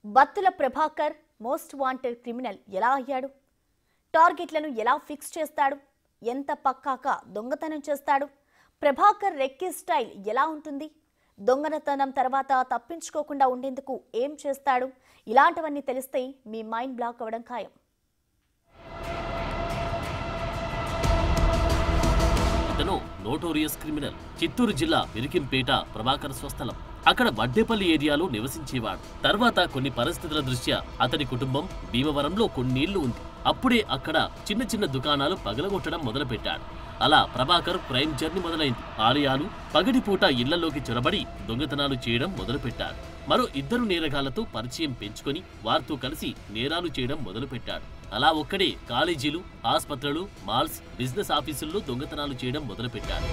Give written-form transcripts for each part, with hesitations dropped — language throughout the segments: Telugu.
Battula Prabhakar most wanted criminal ఎలా అయ్యాడు? టార్గెట్లను ఎలా ఫిక్స్ చేస్తాడు? ఎంత పక్కాగా దొంగతనం చేస్తాడు? ప్రభాకర్ రెక్కి స్టైల్ ఎలా ఉంటుంది? దొంగతనం తర్వాత తప్పించుకోకుండా ఉండేందుకు ఏం చేస్తాడు? ఇలాంటివన్నీ తెలిస్తే మీ మైండ్ బ్లాక్ అవ్వడం ఖాయం. ఇతను నోటోరియస్ క్రిమినల్. చిత్తూరు జిల్లా విరికింపేట ప్రభాకర్ స్వస్థలం. అక్కడ వడ్డేపల్లి ఏరియాలో నివసించేవాడు. తర్వాత కొన్ని పరిస్థితుల దృష్ట్యా అతని కుటుంబం భీమవరంలో కొన్నేళ్లు ఉంది. అప్పుడే అక్కడ చిన్న చిన్న దుకాణాలు పగలగొట్టడం మొదలుపెట్టాడు. అలా ప్రభాకర్ క్రైమ్ జర్నీ మొదలైంది. ఆలయాలు, పగటిపూట ఇళ్లలోకి చొరబడి దొంగతనాలు చేయడం మొదలుపెట్టాడు. మరో ఇద్దరు నేరగాళ్లతో పరిచయం పెంచుకొని వారితో కలిసి నేరాలు చేయడం మొదలుపెట్టాడు. అలా ఒక్కడే కాలేజీలు, ఆస్పత్రులు, మాల్స్, బిజినెస్ ఆఫీసుల్లో దొంగతనాలు చేయడం మొదలుపెట్టాడు.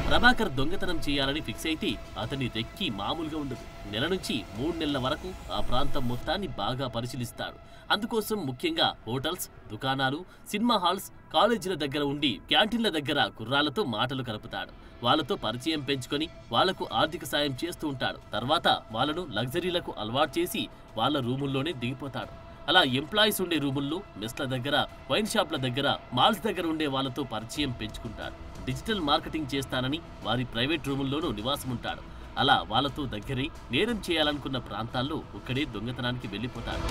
ప్రభాకర్ దొంగతనం చేయాలని ఫిక్స్ అయితే అతని రెక్కి మామూలుగా ఉండదు. నెల నుంచి 3 నెలల వరకు ఆ ప్రాంతం మొత్తాన్ని బాగా పరిశీలిస్తాడు. అందుకోసం ముఖ్యంగా హోటల్స్, దుకాణాలు, సినిమా హాల్స్, కాలేజీల దగ్గర ఉండి క్యాంటీన్ల దగ్గర కుర్రాళ్లతో మాటలు కలుపుతాడు. వాళ్లతో పరిచయం పెంచుకొని వాళ్లకు ఆర్థిక సాయం చేస్తూ ఉంటాడు. తర్వాత వాళ్లను లగ్జరీలకు అలవాటు చేసి వాళ్ల రూముల్లోనే దిగిపోతాడు. అలా ఎంప్లాయీస్ ఉండే రూముల్లో, మెస్ల దగ్గర, వైన్ షాప్ల దగ్గర, మాల్స్ దగ్గర ఉండే వాళ్లతో పరిచయం పెంచుకుంటాడు. డిజిటల్ మార్కెటింగ్ చేస్తానని వారి ప్రైవేట్ రూముల్లోనూ నివాసం ఉంటాడు. అలా వాళ్లతో దగ్గరై నేరం చేయాలనుకున్న ప్రాంతాల్లో ఒక్కడే దొంగతనానికి వెళ్లిపోతాడు.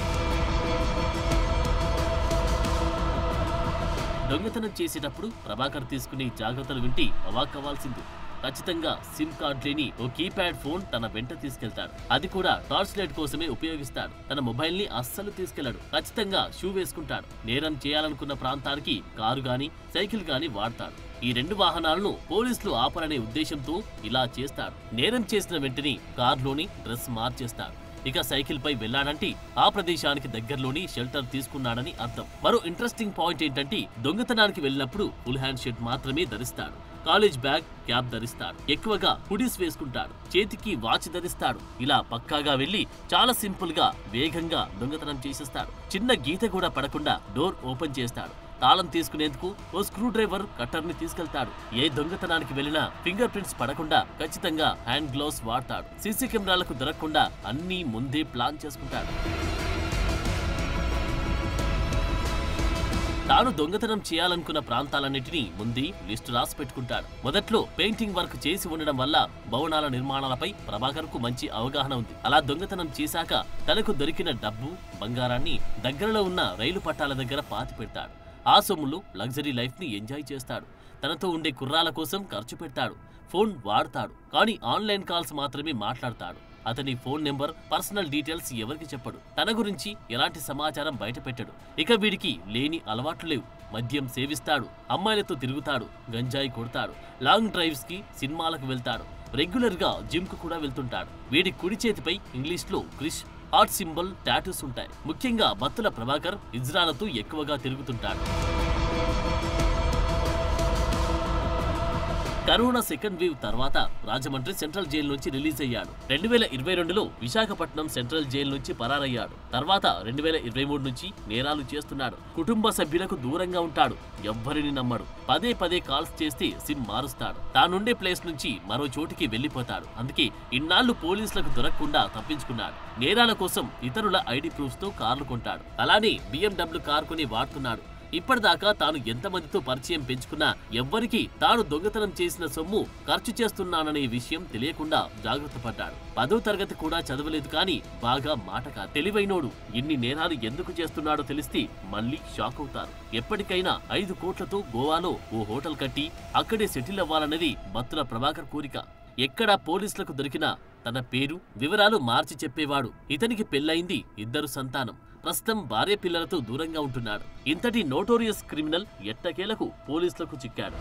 దొంగతనం చేసేటప్పుడు ప్రభాకర్ తీసుకునే జాగ్రత్తలు వింటే అవాక్కవ్వాల్సింది. ఖచ్చితంగా సిమ్ కార్డ్ లేని ఓ కీప్యాడ్ ఫోన్ తన వెంట తీసుకెళ్తాడు. అది కూడా టార్చ్ లైట్ కోసమే ఉపయోగిస్తాడు. తన మొబైల్ ని అస్సలు తీసుకెళ్లడు. ఖచ్చితంగా షూ వేసుకుంటాడు. నేరం చేయాలనుకున్న ప్రాంతానికి కారు గాని, సైకిల్ గాని వాడతాడు. ఈ 2 వాహనాలను పోలీసులు ఆపరనే ఉద్దేశంతో ఇలా చేస్తాడు. నేరం చేసిన వెంటనే కారులోని డ్రెస్ మార్చేస్తాడు. ఇక సైకిల్ పై వెళ్లాడంటే ఆ ప్రదేశానికి దగ్గరలోని షెల్టర్ తీసుకున్నాడని అర్థం. మరో ఇంట్రెస్టింగ్ పాయింట్ ఏంటంటే దొంగతనానికి వెళ్ళినప్పుడు ఫుల్ హ్యాండ్ షర్ట్ మాత్రమే ధరిస్తాడు. కాలేజ్ బ్యాగ్, క్యాప్ ధరిస్తాడు. ఎక్కువగా హుడీస్ వేసుకుంటాడు. చేతికి వాచ్ ధరిస్తాడు. ఇలా పక్కాగా వెళ్లి చాలా సింపుల్ గా, వేగంగా దొంగతనం చేసేస్తాడు. చిన్న గీత కూడా పడకుండా డోర్ ఓపెన్ చేస్తాడు. తాళం తీసుకునేందుకు ఓ స్క్రూ డ్రైవర్, కట్టర్ ని తీసుకెళ్తాడు. ఏ దొంగతనానికి వెళ్లినా ఫింగర్ ప్రింట్స్ పడకుండా ఖచ్చితంగా హ్యాండ్ గ్లౌస్ వాడతాడు. సీసీ కెమెరాలకు దొరకకుండా అన్ని ముందే ప్లాన్ చేసుకుంటాడు. తాను దొంగతనం చేయాలనుకున్న ప్రాంతాలన్నింటినీ ముందే లిస్టు రాసి పెట్టుకుంటాడు. మొదట్లో పెయింటింగ్ వర్క్ చేసి ఉండడం వల్ల భవనాల నిర్మాణాలపై ప్రభాకర్ కు మంచి అవగాహన ఉంది. అలా దొంగతనం చేశాక తనకు దొరికిన డబ్బు, బంగారాన్ని దగ్గరలో ఉన్న రైలు పట్టాల దగ్గర పాతి పెడతాడు. ఆ సొమ్ములు లగ్జరీ లైఫ్ ని ఎంజాయ్ చేస్తాడు. తనతో ఉండే కుర్రాల కోసం ఖర్చు పెడతాడు. ఫోన్ వాడతాడు, కానీ ఆన్లైన్ కాల్స్ మాత్రమే మాట్లాడతాడు. అతని ఫోన్ నెంబర్, పర్సనల్ డీటెయిల్స్ ఎవరికి చెప్పడు. తన గురించి ఎలాంటి సమాచారం బయట పెట్టడు. ఇక వీడికి లేని అలవాట్లు లేవు. మద్యం సేవిస్తాడు, అమ్మాయిలతో తిరుగుతాడు, గంజాయి కొడతాడు, లాంగ్ డ్రైవ్స్ కి, సినిమాలకు వెళ్తాడు. రెగ్యులర్ గా జిమ్ కు కూడా వెళ్తుంటాడు. వీడి కుడి చేతిపై ఇంగ్లీష్ లో క్రిష్, హార్ట్ సింబల్ టాటూస్ ఉంటాయి. ముఖ్యంగా బత్తుల ప్రభాకర్ ఇజ్రాలతో ఎక్కువగా తిరుగుతుంటాడు. కరోనా సెకండ్ వేవ్ తర్వాత రాజమండ్రి సెంట్రల్ జైలు నుంచి రిలీజ్ అయ్యాడు. 2022లో విశాఖపట్నం సెంట్రల్ జైలు నుంచి పరారయ్యాడు. తర్వాత 2023 నుంచి నేరాలు చేస్తున్నాడు. కుటుంబ సభ్యులకు దూరంగా ఉంటాడు. ఎవ్వరిని నమ్మడు. పదే పదే కాల్స్ చేస్తే సిమ్ మారుస్తాడు. తానుండే ప్లేస్ నుంచి మరో చోటికి వెళ్లిపోతాడు. అందుకే ఇన్నాళ్లు పోలీసులకు దొరకకుండా తప్పించుకున్నాడు. నేరాల కోసం ఇతరుల ఐడి ప్రూఫ్స్ తో కార్లు కొంటాడు. అలానే BMW కార్ కొని వాడుతున్నాడు. ఇప్పటిదాకా తాను ఎంతమందితో పరిచయం పెంచుకున్నా ఎవ్వరికి తాను దొంగతనం చేసిన సొమ్ము ఖర్చు చేస్తున్నాననే విషయం తెలియకుండా జాగ్రత్త పడ్డాడు. 10వ తరగతి కూడా చదవలేదు, కానీ బాగా మాటగా తెలివైనోడు. ఇన్ని నేరాలు ఎందుకు చేస్తున్నాడో తెలిస్తే మళ్ళీ షాక్ అవుతారు. ఎప్పటికైనా 5 కోట్లతో గోవాలో ఓ హోటల్ కట్టి అక్కడే సెటిల్ అవ్వాలన్నది బత్తుల ప్రభాకర్ కోరిక. ఎక్కడా పోలీసులకు దొరికినా తన పేరు, వివరాలు మార్చి చెప్పేవాడు. ఇతనికి పెళ్లైంది, 2 సంతానం. ప్రస్తుతం భార్య పిల్లలతో దూరంగా ఉంటున్నాడు. ఇంతటి నోటోరియస్ క్రిమినల్ ఎట్టకేలకు పోలీసులకు చిక్కాడు.